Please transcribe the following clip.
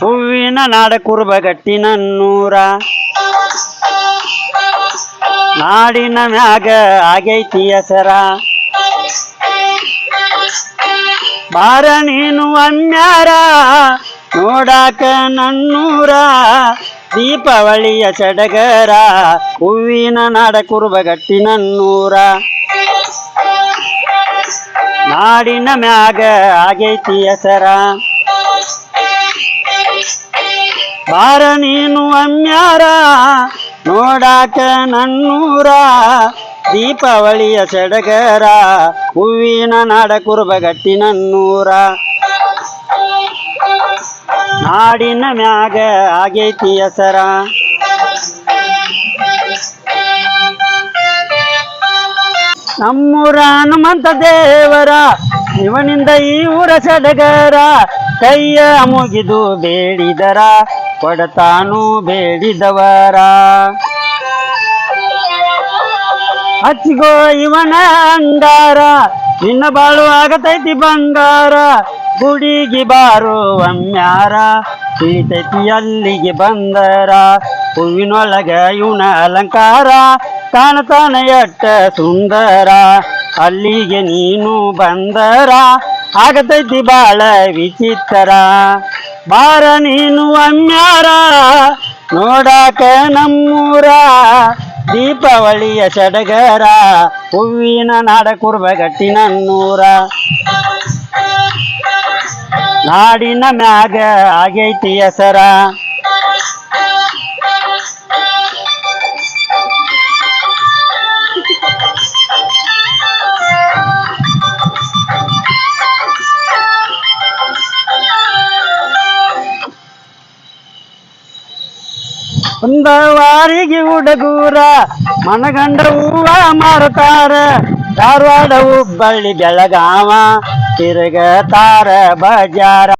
ಹೂವಿನ ನಾಡ ಕುರುಬಗಟ್ಟಿ ನನ್ನೂರ ನಾಡಿನ ಮ್ಯಾಗ ಆಗೈತಿ ಹೆಸರ ಬಾರ ನೀನು ಅನ್ಯಾರ ನೋಡಾಕ ನನ್ನೂರ ದೀಪಾವಳಿಯ ಸಡಗರ ಹೂವಿನ ನಾಡ ಕುರುಬಗಟ್ಟಿ ನನ್ನೂರ ನಾಡಿನ ಮ್ಯಾಗ ಆಗೈತಿ ಹೆಸರ ಬಾರ ನೀನು ಅನ್ಯಾರ ನೋಡಾಕ ನನ್ನೂರ ದೀಪಾವಳಿಯ ಸಡಗರ ಹೂವಿನ ನಾಡ ಕುರುಬಗಟ್ಟಿ ನನ್ನೂರ ನಾಡಿನ ಮ್ಯಾಗ ಆಗೈತಿ ಹೆಸರ ನಮ್ಮೂರ ಹನುಮಂತ ದೇವರ ಇವನಿಂದ ಈ ಊರ ಸಡಗರ ಕೈಯ ಮುಗಿದು ಬೇಡಿದರ ಕೊಡತಾನು ಬೇಡಿದವರ ಹಚ್ಚಿಗೋ ಇವನ ಅಂಗಾರ ನಿನ್ನ ಬಾಳು ಆಗತೈತಿ ಬಂಗಾರ ಗುಡಿಗೆ ಬಾರು ಒಮ್ಮ್ಯಾರ ತಿಳಿತೈತಿ ಅಲ್ಲಿಗೆ ಬಂದರ ಹೂವಿನೊಳಗ ಇವನ ಅಲಂಕಾರ ಕಾಣತಾನ ಎಟ್ಟ ಸುಂದರ ಅಲ್ಲಿಗೆ ನೀನು ಬಂದರ ಆಗತೈತಿ ಬಾಳ ವಿಚಿತ್ರ ಬಾರ ನೀನು ಅಮ್ಯಾರ ನೋಡಾಕ ನಮ್ಮೂರ ದೀಪಾವಳಿಯ ಸಡಗರ ಹೂವಿನ ನಾಡ ಕುರುಬಗಟ್ಟಿ ನನ್ನೂರ ನಾಡಿನ ಮ್ಯಾಗ ಆಗೈತಿ ಹೆಸರ ಒಂದವಾರಿಗೆ ಹುಡುಗೂರ ಮನಗಂಡ ಹೂವ ಮಾರುತ್ತಾರ ಧಾರವಾಡ ಹುಬ್ಬಳ್ಳಿ ಬೆಳಗಾವ ತಿರುಗತಾರ ಬಜಾರ